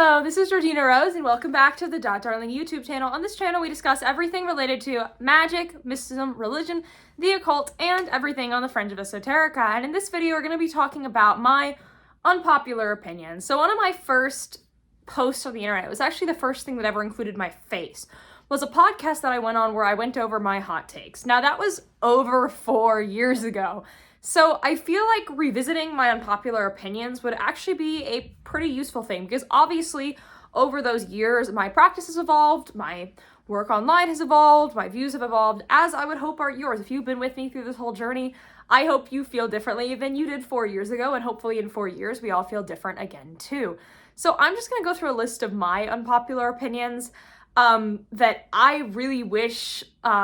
Hello, this is Georgina Rose, and welcome back to the Darling YouTube channel. On this channel, we discuss everything related to magic, mysticism, religion, the occult, and everything on the fringe of esoterica. And in this video, we're going to be talking about my unpopular opinions. So one of my first posts on the internet, it was actually the first thing that ever included my face, was a podcast that I went on where I went over my hot takes. Now, that was over 4 years ago. So I feel like revisiting my unpopular opinions would actually be a pretty useful thing, because obviously over those years, my practice has evolved, my work online has evolved, my views have evolved, as I would hope are yours. If you've been with me through this whole journey, I hope you feel differently than you did 4 years ago, and hopefully in 4 years, we all feel different again too. So I'm just gonna go through a list of my unpopular opinions that I really wish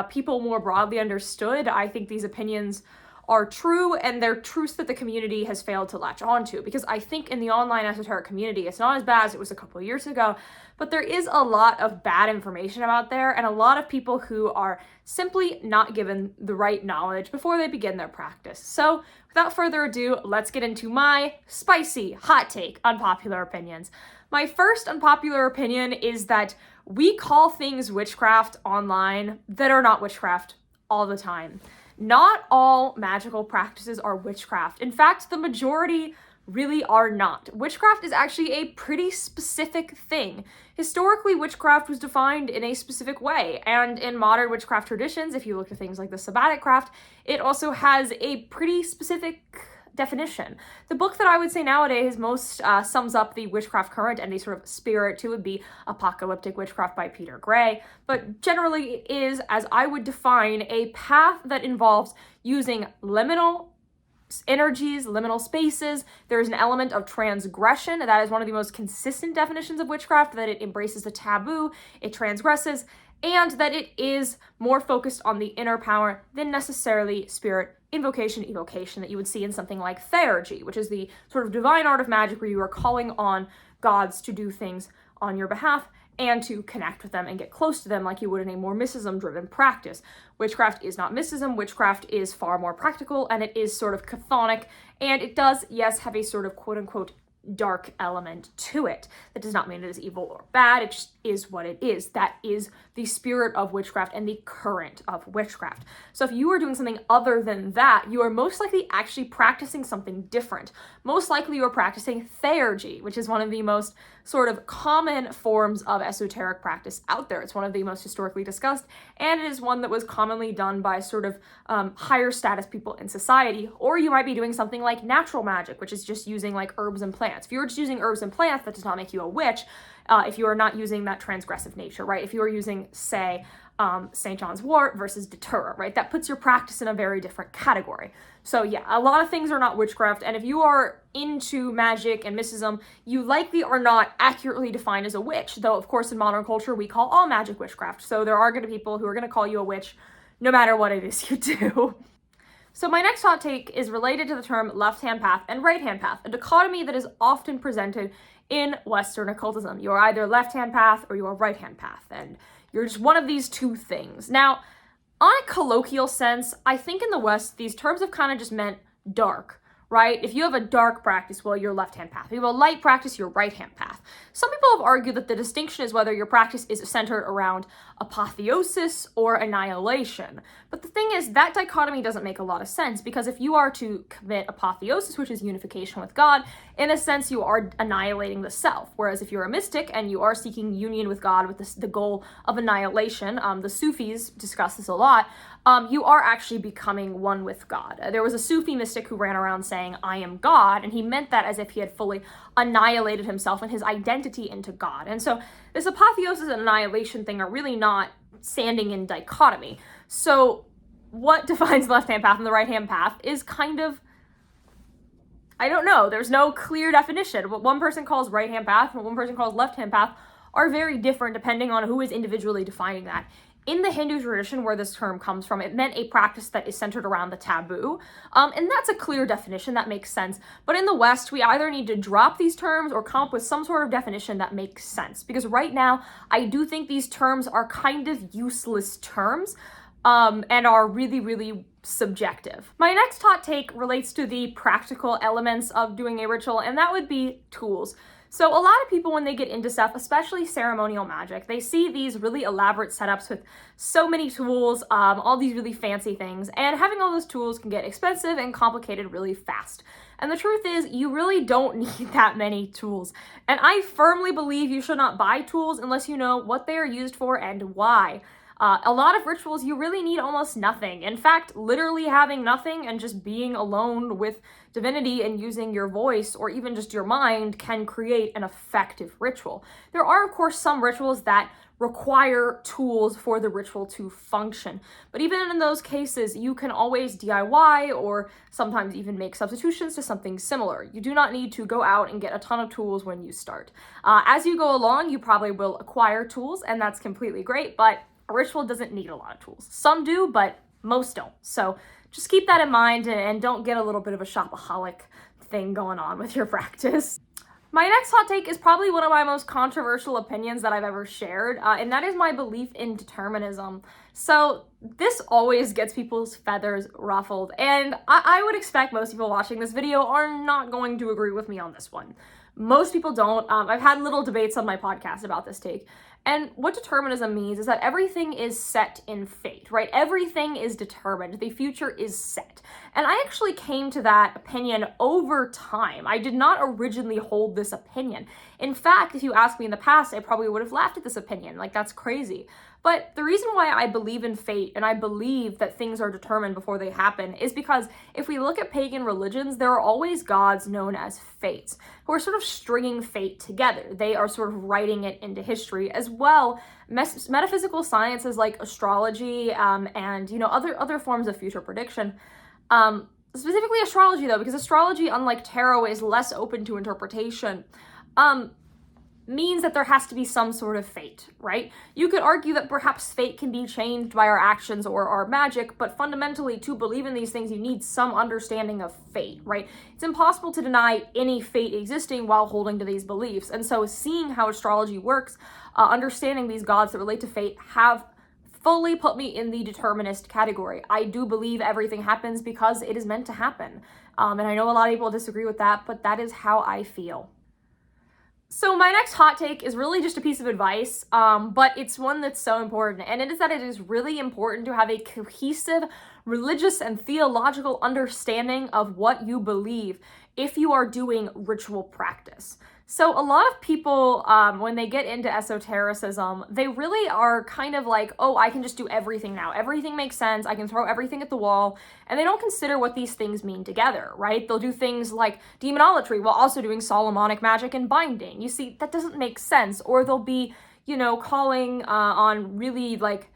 people more broadly understood. I think these opinions are true, and they're truths that the community has failed to latch onto, because I think in the online esoteric community, it's not as bad as it was a couple of years ago, but there is a lot of bad information out there, and a lot of people who are simply not given the right knowledge before they begin their practice. So without further ado, let's get into my spicy, hot take, unpopular opinions. My first unpopular opinion is that we call things witchcraft online that are not witchcraft all the time. Not all magical practices are witchcraft. In fact, the majority really are not. Witchcraft is actually a pretty specific thing. Historically, witchcraft was defined in a specific way, and in modern witchcraft traditions, if you look at things like the Sabbatic craft, it also has a pretty specific definition. The book that I would say nowadays most sums up the witchcraft current and the sort of spirit to would be Apocalyptic Witchcraft by Peter Gray, but generally it is, as I would define, a path that involves using liminal energies, liminal spaces. There's an element of transgression. That is one of the most consistent definitions of witchcraft, that it embraces the taboo, it transgresses, and that it is more focused on the inner power than necessarily spirit invocation, evocation that you would see in something like theurgy, which is the sort of divine art of magic where you are calling on gods to do things on your behalf and to connect with them and get close to them like you would in a more mysticism-driven practice. Witchcraft is not mysticism. Witchcraft is far more practical, and it is sort of chthonic, and it does, yes, have a sort of quote-unquote dark element to it. That does not mean it is evil or bad, it just is what it is. That is the spirit of witchcraft and the current of witchcraft. So if you are doing something other than that, you are most likely actually practicing something different. Most likely you are practicing theurgy, which is one of the most sort of common forms of esoteric practice out there. It's one of the most historically discussed, and it is one that was commonly done by sort of higher status people in society. Or you might be doing something like natural magic, which is just using like herbs and plants. If you're just using herbs and plants, that does not make you a witch. If you are not using that transgressive nature, right? If you are using, say, St. John's wort versus datura, right? That puts your practice in a very different category. So yeah, a lot of things are not witchcraft, and if you are into magic and mysticism, you likely are not accurately defined as a witch, though of course in modern culture we call all magic witchcraft. So there are going to be people who are going to call you a witch no matter what it is you do. So my next hot take is related to the term left-hand path and right-hand path, a dichotomy that is often presented in Western occultism. You're either left-hand path or you're right-hand path, and you're just one of these two things. Now, on a colloquial sense, I think in the West, these terms have kind of just meant dark, right? If you have a dark practice, well, you're left-hand path. If you have a light practice, you're right-hand path. Some people have argued that the distinction is whether your practice is centered around apotheosis or annihilation. But the thing is, that dichotomy doesn't make a lot of sense, because if you are to commit apotheosis, which is unification with God, in a sense, you are annihilating the self. Whereas if you're a mystic and you are seeking union with God with the goal of annihilation, the Sufis discuss this a lot, you are actually becoming one with God. There was a Sufi mystic who ran around saying, "I am God," and he meant that as if he had fully annihilated himself and his identity into God. And so this apotheosis and annihilation thing are really not standing in dichotomy. So what defines the left-hand path and the right-hand path is kind of, I don't know, there's no clear definition. What one person calls right-hand path and what one person calls left-hand path are very different depending on who is individually defining that. In the Hindu tradition, where this term comes from, it meant a practice that is centered around the taboo, and that's a clear definition that makes sense. But in the West, we either need to drop these terms or come up with some sort of definition that makes sense, because right now, I do think these terms are kind of useless terms, and are really, really subjective. My next hot take relates to the practical elements of doing a ritual, and that would be tools. So a lot of people, when they get into stuff, especially ceremonial magic, they see these really elaborate setups with so many tools, all these really fancy things, and having all those tools can get expensive and complicated really fast. And the truth is, you really don't need that many tools. And I firmly believe you should not buy tools unless you know what they are used for and why. A lot of rituals, you really need almost nothing. In fact, literally having nothing and just being alone with divinity and using your voice or even just your mind can create an effective ritual. There are, of course, some rituals that require tools for the ritual to function. But even in those cases, you can always DIY or sometimes even make substitutions to something similar. You do not need to go out and get a ton of tools when you start. As you go along, you probably will acquire tools, and that's completely great, but a ritual doesn't need a lot of tools. Some do, but most don't. So just keep that in mind and don't get a little bit of a shopaholic thing going on with your practice. My next hot take is probably one of my most controversial opinions that I've ever shared, and that is my belief in determinism. So this always gets people's feathers ruffled, and I would expect most people watching this video are not going to agree with me on this one. Most people don't. I've had little debates on my podcast about this take. And what determinism means is that everything is set in fate, right? Everything is determined. The future is set. And I actually came to that opinion over time. I did not originally hold this opinion. In fact, if you asked me in the past, I probably would have laughed at this opinion. Like, that's crazy. But the reason why I believe in fate and I believe that things are determined before they happen is because if we look at pagan religions, there are always gods known as fates who are sort of stringing fate together. They are sort of writing it into history as well. Metaphysical sciences like astrology and other forms of future prediction. Specifically astrology though, because astrology, unlike tarot, is less open to interpretation. Means that there has to be some sort of fate, right? You could argue that perhaps fate can be changed by our actions or our magic, but fundamentally, to believe in these things, you need some understanding of fate, right? It's impossible to deny any fate existing while holding to these beliefs. And so seeing how astrology works, understanding these gods that relate to fate have fully put me in the determinist category. I do believe everything happens because it is meant to happen. And I know a lot of people disagree with that, but that is how I feel. So my next hot take is really just a piece of advice, but it's one that's so important, and it is that it is really important to have a cohesive religious and theological understanding of what you believe if you are doing ritual practice. So a lot of people, when they get into esotericism, they really are kind of like, oh, I can just do everything now. Everything makes sense. I can throw everything at the wall. And they don't consider what these things mean together, right? They'll do things like demonolatry while also doing Solomonic magic and binding. You see, that doesn't make sense. Or they'll be, calling on really like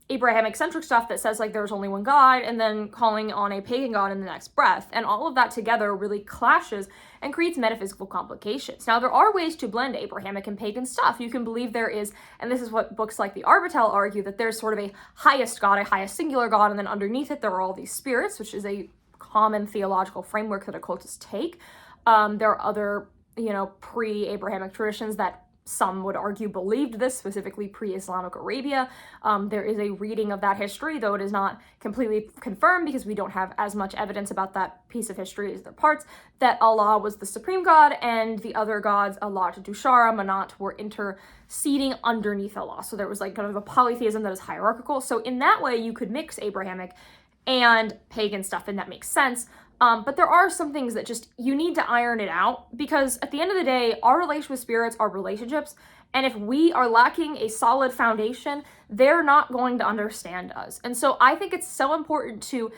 Abrahamic centric stuff that says like there's only one God, and then calling on a pagan god in the next breath. And all of that together really clashes and creates metaphysical complications. Now, there are ways to blend Abrahamic and pagan stuff. You can believe there is, and this is what books like the Arbitel argue, that there's sort of a highest god, a highest singular god, and then underneath it there are all these spirits, which is a common theological framework that occultists take. There are other, pre-Abrahamic traditions that some would argue believed this, specifically pre-Islamic Arabia. There is a reading of that history, though it is not completely confirmed because we don't have as much evidence about that piece of history as their parts, that Allah was the supreme god and the other gods, Allah, Dushara, Manat, were interceding underneath Allah. So there was like kind of a polytheism that is hierarchical. So in that way, you could mix Abrahamic and pagan stuff, and that makes sense. But there are some things that just, you need to iron it out, because at the end of the day, our relation with spirits are relationships. And if we are lacking a solid foundation, they're not going to understand us. And so I think it's so important to,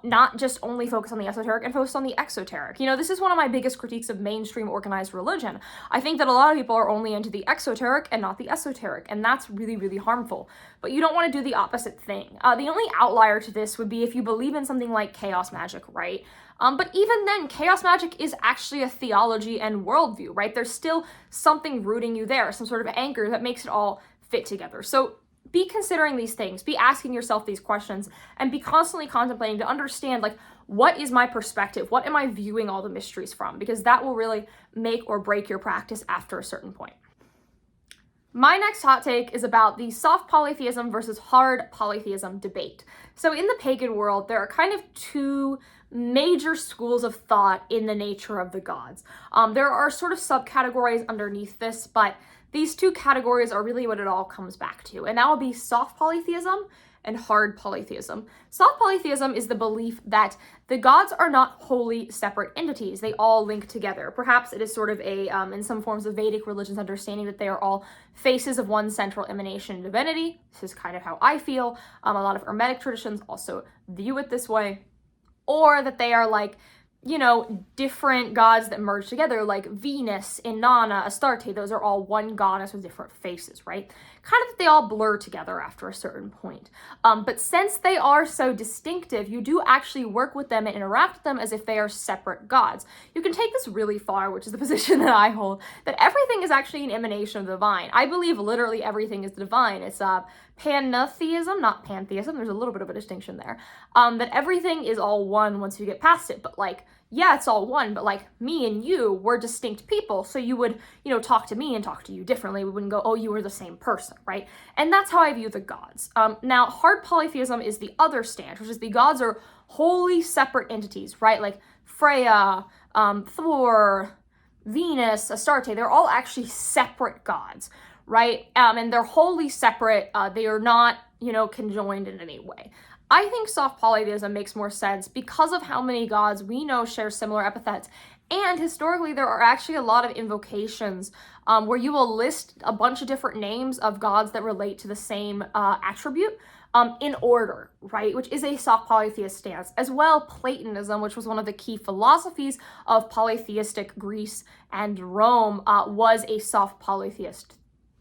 not just only focus on the esoteric and focus on the exoteric. This is one of my biggest critiques of mainstream organized religion. I think that a lot of people are only into the exoteric and not the esoteric, and that's really, really harmful. But you don't want to do the opposite thing. The only outlier to this would be if you believe in something like chaos magic, right? But even then, chaos magic is actually a theology and worldview, right? There's still something rooting you there, some sort of anchor that makes it all fit together. So be considering these things, be asking yourself these questions, and be constantly contemplating to understand, like, what is my perspective? What am I viewing all the mysteries from? Because that will really make or break your practice after a certain point. My next hot take is about the soft polytheism versus hard polytheism debate. So in the pagan world, there are kind of two major schools of thought in the nature of the gods. There are sort of subcategories underneath this, but these two categories are really what it all comes back to, and that would be soft polytheism and hard polytheism. Soft polytheism is the belief that the gods are not wholly separate entities. They all link together. Perhaps it is sort of a, in some forms of Vedic religion's understanding, that they are all faces of one central emanation divinity. This is kind of how I feel. A lot of Hermetic traditions also view it this way. Or that they are like, you know, different gods that merge together, like Venus, Inanna, Astarte. Those are all one goddess with different faces, right? Kind of that they all blur together after a certain point. But since they are so distinctive, you do actually work with them and interact with them as if they are separate gods. You can take this really far, which is the position that I hold, that everything is actually an emanation of the divine. I believe literally everything is divine. It's pantheism, not pantheism. There's a little bit of a distinction there. That everything is all one once you get past it. But like, yeah, it's all one, but like me and you were distinct people. So you would, you know, talk to me and talk to you differently. We wouldn't go, oh, you were the same person, right? And that's how I view the gods. Now, hard polytheism is the other stance, which is the gods are wholly separate entities, right? Like Freya, Thor, Venus, Astarte, they're all actually separate gods, right? And they're wholly separate. They are not, you know, conjoined in any way. I think soft polytheism makes more sense because of how many gods we know share similar epithets. And historically, there are actually a lot of invocations where you will list a bunch of different names of gods that relate to the same attribute in order, right? Which is a soft polytheist stance. As well, Platonism, which was one of the key philosophies of polytheistic Greece and Rome, was a soft polytheist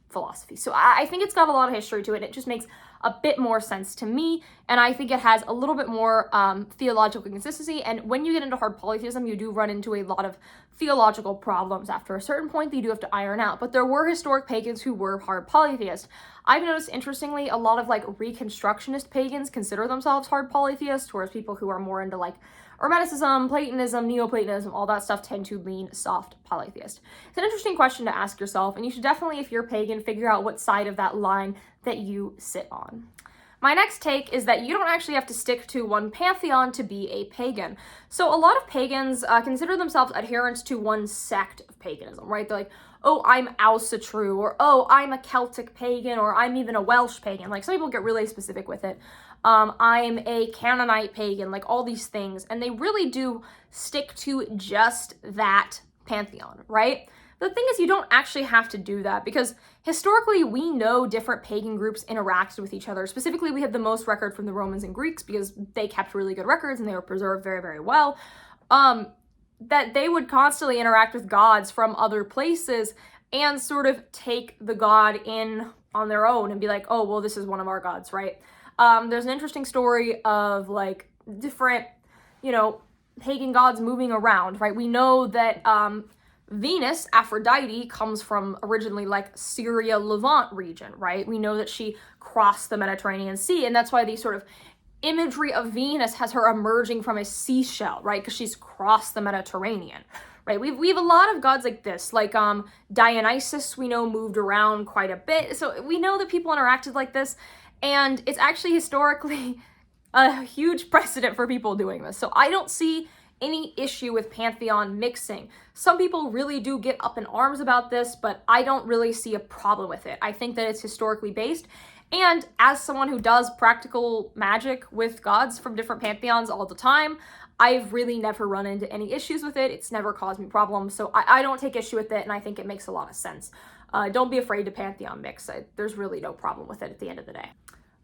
philosophy. So I think it's got a lot of history to it. It just makes a bit more sense to me, and I think it has a little bit more theological consistency. And when you get into hard polytheism, you do run into a lot of theological problems after a certain point that you do have to iron out. But there were historic pagans who were hard polytheists. I've noticed, interestingly, a lot of like Reconstructionist pagans consider themselves hard polytheists, whereas people who are more into like Hermeticism, Platonism, Neoplatonism, all that stuff tend to lean soft polytheist. It's an interesting question to ask yourself, and you should definitely, if you're pagan, figure out what side of that line that you sit on. My next take is that you don't actually have to stick to one pantheon to be a pagan. So a lot of pagans consider themselves adherents to one sect of paganism, right? They're like, oh, I'm Ausatru, or oh, I'm a Celtic pagan, or I'm even a Welsh pagan. Like, some people get really specific with it. I'm a Canaanite pagan, like all these things. And they really do stick to just that pantheon, right? The thing is, you don't actually have to do that, because historically we know different pagan groups interacted with each other. Specifically, we have the most record from the Romans and Greeks because they kept really good records and they were preserved very, very well. That they would constantly interact with gods from other places and sort of take the god in on their own and be like, oh, well, this is one of our gods, right? There's an interesting story of like different, you know, pagan gods moving around, right? We know that Venus, Aphrodite, comes from originally like Syria, Levant region, right? We know that she crossed the Mediterranean Sea, and that's why the sort of imagery of Venus has her emerging from a seashell, right? Because she's crossed the Mediterranean, right? We have a lot of gods like this, like Dionysus, we know, moved around quite a bit. So we know that people interacted like this, and it's actually historically a huge precedent for people doing this. So I don't see any issue with Pantheon mixing. Some people really do get up in arms about this, but I don't really see a problem with it. I think that it's historically based, and as someone who does practical magic with gods from different pantheons all the time, I've really never run into any issues with it. It's never caused me problems, so I don't take issue with it, and I think it makes a lot of sense. Don't be afraid to Pantheon mix. There's really no problem with it at the end of the day.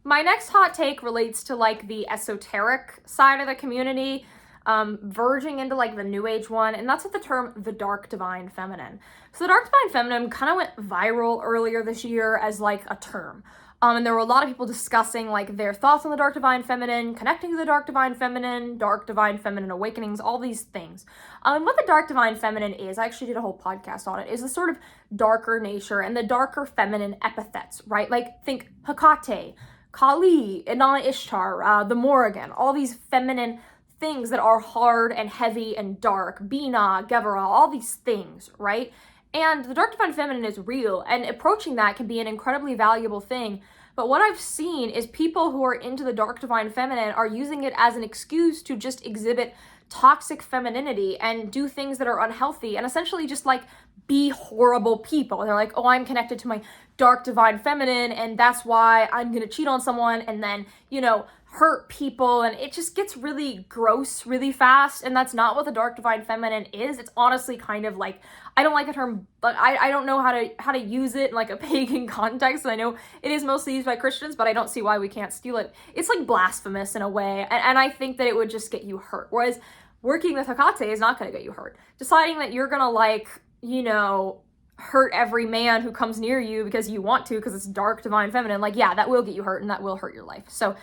My next hot take relates to like the esoteric side of the community, verging into like the New Age one, and that's with the term the Dark Divine Feminine. So the Dark Divine Feminine kind of went viral earlier this year as like a term. And there were a lot of people discussing like their thoughts on the Dark Divine Feminine, connecting to the Dark Divine Feminine, Dark Divine Feminine awakenings, all these things. And what the Dark Divine Feminine is, I actually did a whole podcast on it, is the sort of darker nature and the darker feminine epithets, right? Like think Hecate, Kali, Inanna Ishtar, the Morrigan, all these feminine things that are hard and heavy and dark, Bina, Gevra, all these things, right? And the Dark Divine Feminine is real, and approaching that can be an incredibly valuable thing. But what I've seen is people who are into the dark divine feminine are using it as an excuse to just exhibit toxic femininity and do things that are unhealthy and essentially just like be horrible people. They're like, oh, I'm connected to my dark divine feminine and that's why I'm gonna cheat on someone and then, you know, hurt people, and it just gets really gross really fast, and that's not what the dark divine feminine is. It's honestly kind of like, I don't like the term, but I don't know how to use it in like a pagan context. I know it is mostly used by Christians, but I don't see why we can't steal it. It's like blasphemous in a way, and I think that it would just get you hurt, whereas working with Hecate is not going to get you hurt. Deciding that you're going to like, you know, hurt every man who comes near you because you want to, because it's dark divine feminine, like, yeah, that will get you hurt and that will hurt your life. So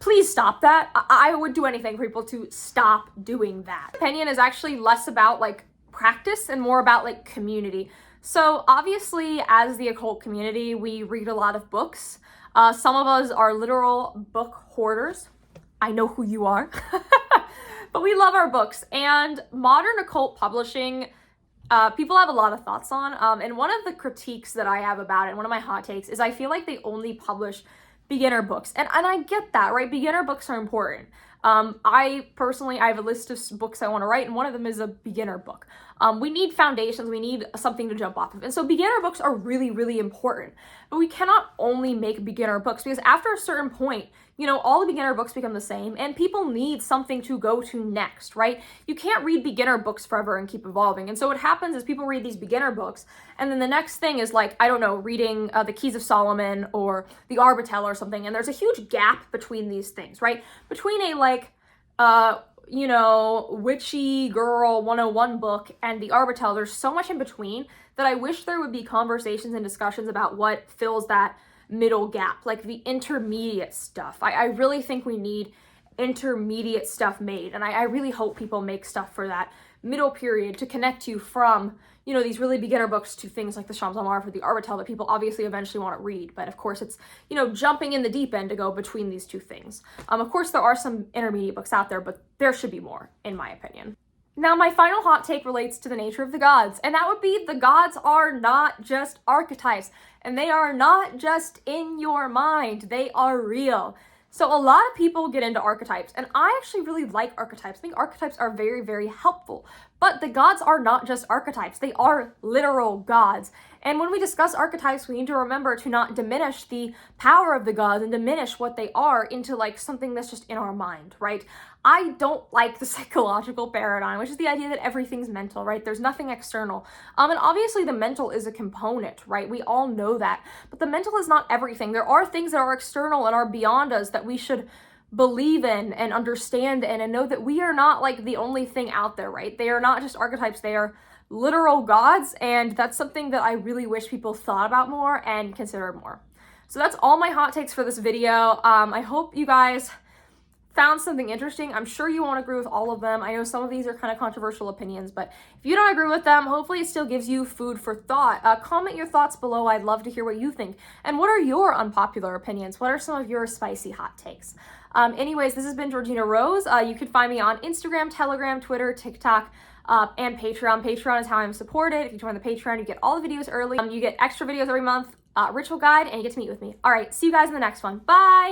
please stop that. I would do anything for people to stop doing that. Opinion is actually less about like practice and more about like community. So obviously as the occult community, we read a lot of books. Some of us are literal book hoarders. I know who you are. But we love our books, and modern occult publishing, people have a lot of thoughts on. And one of the critiques that I have about it, one of my hot takes, is I feel like they only publish beginner books. And I get that, right? Beginner books are important. I have a list of books I want to write, and one of them is a beginner book. We need foundations, we need something to jump off of. And so beginner books are really, really important. But we cannot only make beginner books, because after a certain point, you know, all the beginner books become the same, and people need something to go to next, right? You can't read beginner books forever and keep evolving. And so what happens is people read these beginner books, and then the next thing is like, I don't know, reading the Keys of Solomon or the Arbatel or something, and there's a huge gap between these things, right? Between a like, you know, witchy girl 101 book and the Arbatel, there's so much in between that I wish there would be conversations and discussions about what fills that middle gap, like the intermediate stuff. I really think we need intermediate stuff made, and I really hope people make stuff for that middle period to connect you from, you know, these really beginner books to things like the Shams al-Marif or the Arbatel that people obviously eventually want to read. But of course it's, you know, jumping in the deep end to go between these two things. Of course there are some intermediate books out there, but there should be more, in my opinion. Now, my final hot take relates to the nature of the gods, and that would be the gods are not just archetypes, and they are not just in your mind, they are real. So a lot of people get into archetypes, and I actually really like archetypes. I think archetypes are very, very helpful, but the gods are not just archetypes, they are literal gods. And when we discuss archetypes, we need to remember to not diminish the power of the gods and diminish what they are into like something that's just in our mind, right? I don't like the psychological paradigm, which is the idea that everything's mental, right? There's nothing external. And obviously the mental is a component, right? We all know that, but the mental is not everything. There are things that are external and are beyond us that we should believe in and understand in, and know that we are not like the only thing out there, right? They are not just archetypes, they are literal gods, and that's something that I really wish people thought about more and considered more. So that's all my hot takes for this video. I hope you guys found something interesting. I'm sure you won't agree with all of them. I know some of these are kind of controversial opinions, but if you don't agree with them, hopefully it still gives you food for thought. Comment your thoughts below. I'd love to hear what you think. And what are your unpopular opinions? What are some of your spicy hot takes? Anyways, this has been Georgina Rose. You can find me on Instagram, Telegram, Twitter, TikTok, and Patreon. Patreon is how I'm supported. If you join the Patreon, you get all the videos early. You get extra videos every month, ritual guide, and you get to meet with me. All right, see you guys in the next one. Bye!